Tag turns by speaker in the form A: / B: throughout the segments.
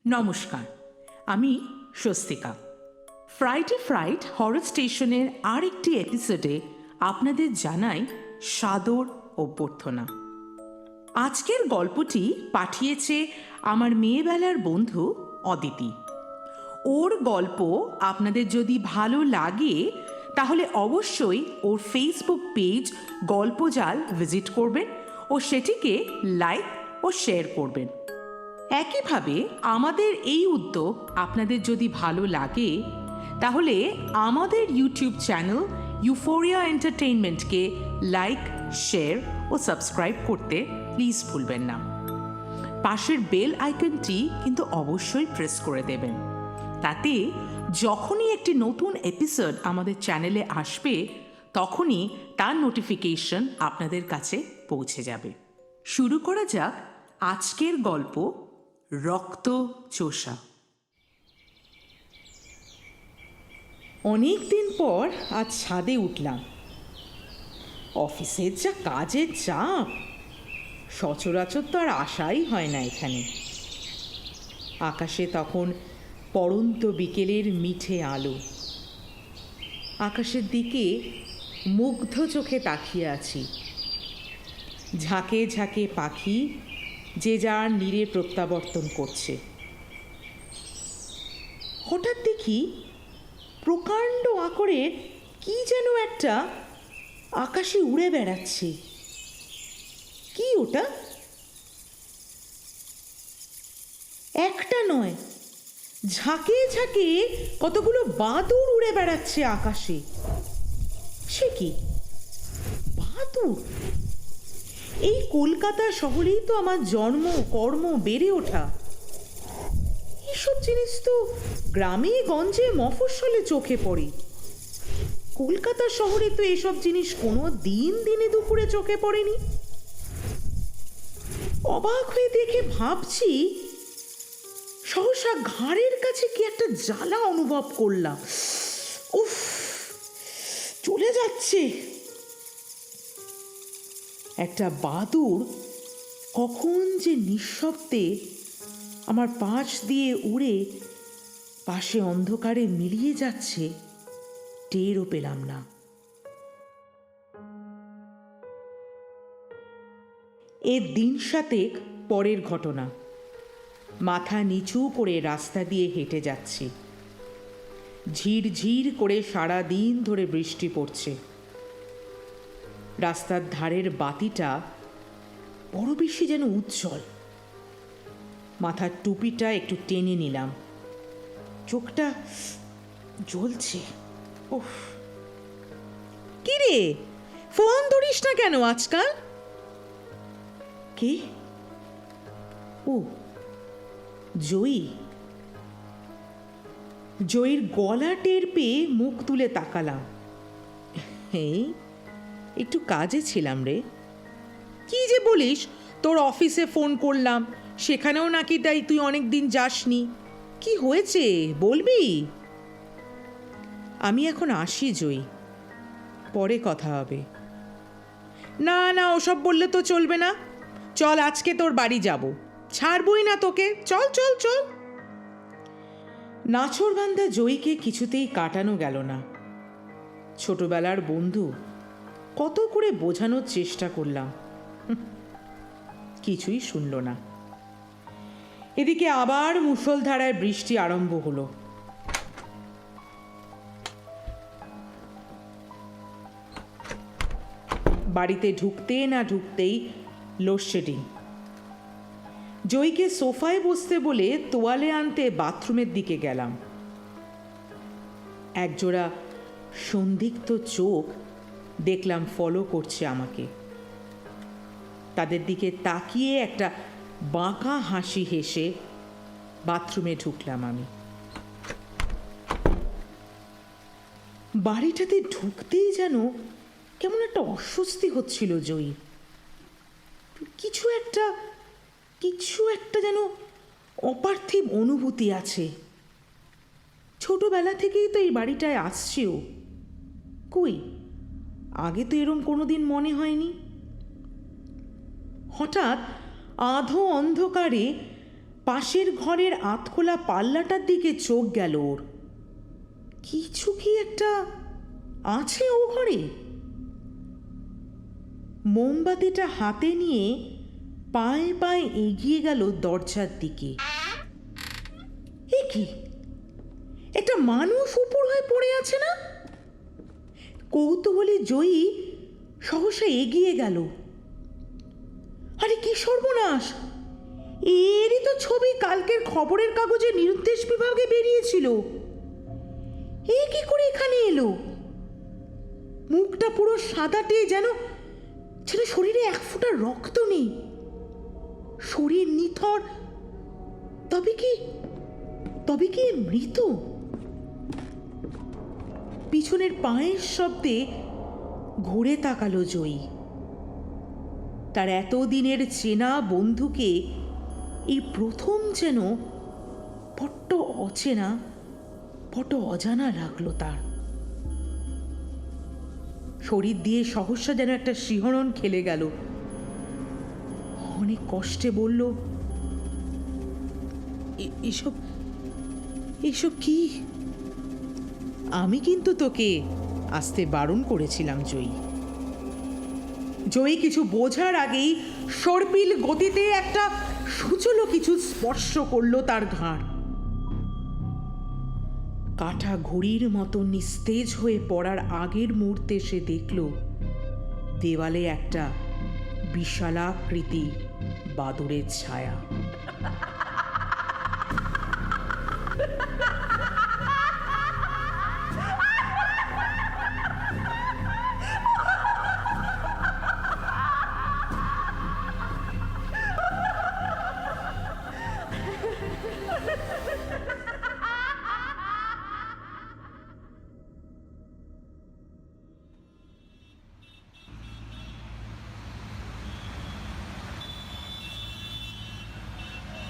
A: নমস্কার, আমি Swastika. Fruit horror স্টেশনের আরেকটি এপিসোডে আপনাদের জানাই সাদর অভ্যর্থনা। আজকের গল্পটি পাঠিয়েছে আমার মেয়েবেলার বন্ধু অদিতি। ওর গল্প আপনাদের যদি ভালো লাগে তাহলে অবশ্যই ওর ফেসবুক পেজ গল্পজাল ভিজিট করবেন ও সেটিকে লাইক ও শেয়ার করবেন। একইভাবে আমাদের এই উদ্যোগ আপনাদের যদি ভালো লাগে তাহলে আমাদের ইউটিউব চ্যানেল ইউফোরিয়া এন্টারটেইনমেন্টকে লাইক, শেয়ার ও সাবস্ক্রাইব করতে প্লিজ ভুলবেন না। পাশের বেল আইকনটি কিন্তু অবশ্যই প্রেস করে দেবেন, তাতে যখনই একটি নতুন এপিসোড আমাদের চ্যানেলে আসবে তখনই তার নোটিফিকেশন আপনাদের কাছে পৌঁছে যাবে। শুরু করা যাক আজকের গল্প, রক্ত চোষা। অনেক দিন পর আজ ছাদে উঠলাম। অফিসের যা কাজের চাপ, সচরাচর তো আর আশাই হয় না এখানে। আকাশে তখন পড়ন্ত বিকেলের মিঠে আলো। আকাশের দিকে মুগ্ধ চোখে তাকিয়ে আছি। ঝাঁকে ঝাঁকে পাখি যে যার নীড়ে প্রত্যাবর্তন করছে। হঠাৎ দেখি প্রকাণ্ড আকারের কি যেন একটা আকাশে উড়ে বেড়াচ্ছে। কি ওটা? একটা নয়, ঝাঁকে ঝাঁকে কতগুলো বাদুড় উড়ে বেড়াচ্ছে আকাশে। সে কি বাদুড়? এই কলকাতা শহরেই তো আমার জন্ম, কর্ম, বেড়ে ওঠা। এসব জিনিস তো গ্রামে গঞ্জে মফস্বলে চোখে পড়ে। কলকাতা শহরে তো এসব জিনিস কোনো দিনে দুপুরে চোখে পড়েনি। অবাক হয়ে দেখে ভাবছি, সহসা ঘাড়ের কাছে কি একটা জ্বালা অনুভব করলাম। উফ, চলে যাচ্ছে। একটা বাদুড় কখন যে নিঃশব্দে আমার পাশ দিয়ে উড়ে পাশে অন্ধকারে মিলিয়ে যাচ্ছে টেরও পেলাম না। এর দিন সাতেক পরের ঘটনা। মাথা নিচু করে রাস্তা দিয়ে হেঁটে যাচ্ছি। ঝিরঝির করে সারা দিন ধরে বৃষ্টি পড়ছে। রাস্তার ধারের বাতিটা বড় বেশি যেন উজ্জ্বল। মাথার টুপিটা একটু টেনে নিলাম, চোখটা জ্বলছে। ওহ, কি রে, ফোন ধরিস না কেন আজকাল? কে? ও, জয়ী। জয়ীর গলা টের পেয়ে মুখ তুলে তাকালাম। এই একটু কাজে ছিলাম রে। কি যে বলিস, তোর অফিসে ফোন করলাম, সেখানেও নাকি তাই তুই অনেক দিন যাসনি। কি হয়েছে বলবি? আমি এখন আসি জয়ী, পরে কথা হবে। না না, ওসব বললে তো চলবে না। চল, আজকে তোর বাড়ি যাব, ছাড়বই না তোকে। চল চল চল। নাছোড়বান্ধা জয়ীকে কিছুতেই কাটানো গেল না। ছোটবেলার বন্ধু, কত করে বোঝানোর চেষ্টা করলাম, কিছুই শুনল না। এদিকে আবার মুষলধারায় বৃষ্টি আরম্ভ হলো। বাড়িতে ঢুকতে না ঢুকতেই লোডশেডিং। জয়ীকে সোফায় বসতে বলে তোয়ালে আনতে বাথরুমের দিকে গেলাম। একজোড়া সন্দিগ্ধ চোখ দেখলাম ফলো করছে আমাকে। তাদের দিকে তাকিয়ে একটা বাঁকা হাসি হেসে বাথরুমে ঢুকলাম আমি। বাড়িটাতে ঢুকতেই যেন কেমন একটা অস্বস্তি হচ্ছিল জয়ী। কিছু একটা যেন অপার্থিব অনুভূতি আছে। ছোটবেলা থেকেই তো এই বাড়িটায় আসছেও। কই, আগে তো এরম কোনোদিন মনে হয়নি। হঠাৎ আধো অন্ধকারে পাশের ঘরের আধখোলা পাল্লাটার দিকে চোখ গেল ওর। কিছু কি একটা আছে ও ঘরে। মোমবাতিটা হাতে নিয়ে পায়ে পায়ে এগিয়ে গেল দরজার দিকে। এ কি, একটা মানুষ উপর হয়ে পড়ে আছে না? কৌতূহলী জয়ী সহসা এগিয়ে গেল। আরে কি সর্বনাশ! এরই তো ছবি কালকের খবরের কাগজে নিরুদ্দেশ বিভাগে বেরিয়েছিল। এ কি করে এখানে এলো? মুখটা পুরো সাদাটে, যেন শরীরে এক ফোঁটা রক্ত নেই। শরীর নিথর। তবে কি মৃত? পিছনের পায়ের শব্দে ঘুরে তাকালো জয়ী। তার এতদিনের চেনা বন্ধুকে এই প্রথম যেন বড্ড অচেনা, বড্ড অজানা লাগলো তার। শরীর দিয়ে সহসা যেন একটা শিহরণ খেলে গেল। অনেক কষ্টে বলল, এসব কি? আমি কিন্তু তোকে আসতে বারণ করেছিলাম জয়ী। জয়ী কিছু বোঝার আগেই সর্পিল গতিতে একটা সূচলো কিছু স্পর্শ করলো তার ঘাড়। কাঁটা ঘড়ির মতো নিস্তেজ হয়ে পড়ার আগের মুহূর্তে সে দেখল দেওয়ালে একটা বিশালাকৃতি বাদুড়ের ছায়া।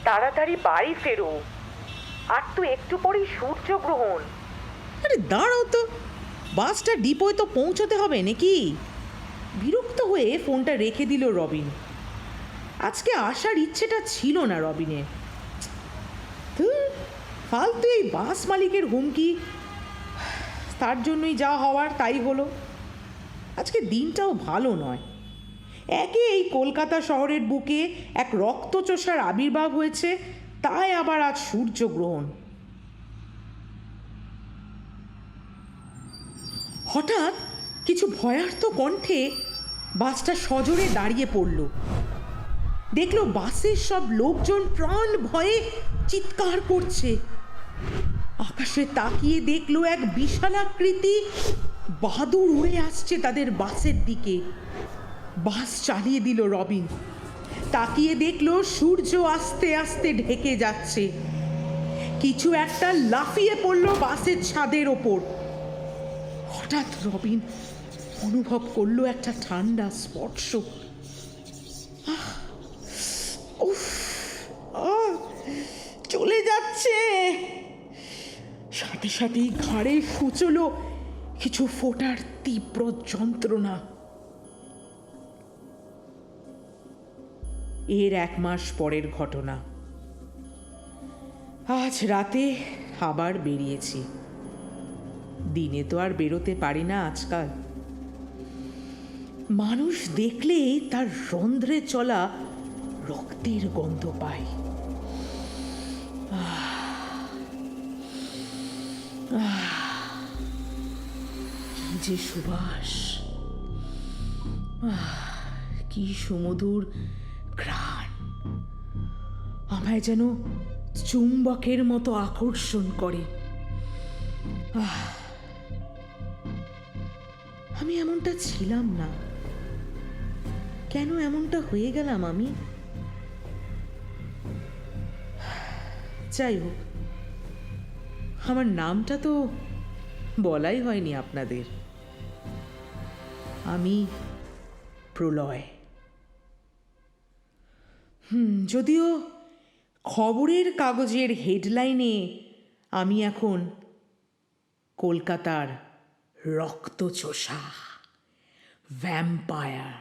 B: তাড়াতাড়ি বাড়ি ফেরো, আর তো একটু পরেই সূর্যগ্রহণ।
A: আরে দাঁড়াও তো, বাসটা ডিপোয় তো পৌঁছতে হবে নাকি? বিরক্ত হয়ে ফোনটা রেখে দিল রবিন। আজকে আসার ইচ্ছেটা ছিল না রবিনের। ফালতু এই বাস মালিকের হুমকি, তার জন্যই যা হওয়ার তাই হলো। আজকে দিনটাও ভালো নয়। একে এই কলকাতা শহরের বুকে এক রক্তচোষার আবির্ভাব হয়েছে, তাই আবার আজ সূর্যগ্রহণ। হঠাৎ কিছু ভয়ার্থ কণ্ঠে বাসটা সজোরে দাঁড়িয়ে পড়ল। দেখলো বাসের সব লোকজন প্রাণ ভয়ে চিৎকার করছে। আকাশে তাকিয়ে দেখলো এক বিশালাকৃতি বাদুড় উড়ে আসছে তাদের বাসের দিকে। বাস চালিয়ে দিল রবিন। তাকিয়ে দেখলো সূর্য আস্তে আস্তে ঢেকে যাচ্ছে। কিছু একটা লাফিয়ে পড়ল বাসের ছাদের ওপর। হঠাৎ রবিন অনুভব করলো একটা ঠান্ডা স্পর্শ। চলে যাচ্ছে। সাথে সাথেই ঘাড়ে সূচলো কিছু ফোটার তীব্র যন্ত্রণা। এর 1 মাস পরের ঘটনা। আজ রাতে আবার বেরিয়েছি। দিনে তো আর বেরোতে পারি না আজকাল। মানুষ দেখলে তার রন্ধ্রে চলা রক্তের গন্ধ পায়। কি যে সুবাস, কি সুমধুর ঘ্রাণ, আমায় যেন চুম্বকের মতো আকর্ষণ করে। আমি এমনটা ছিলাম না, কেন এমনটা হয়ে গেলাম আমি? যাই হোক, আমার নামটা তো বলাই হয়নি আপনাদের। আমি প্রলয়। যদিও খবরের কাগজের হেডলাইনে আমি এখন কলকাতার রক্তচোষা ভ্যাম্পায়ার।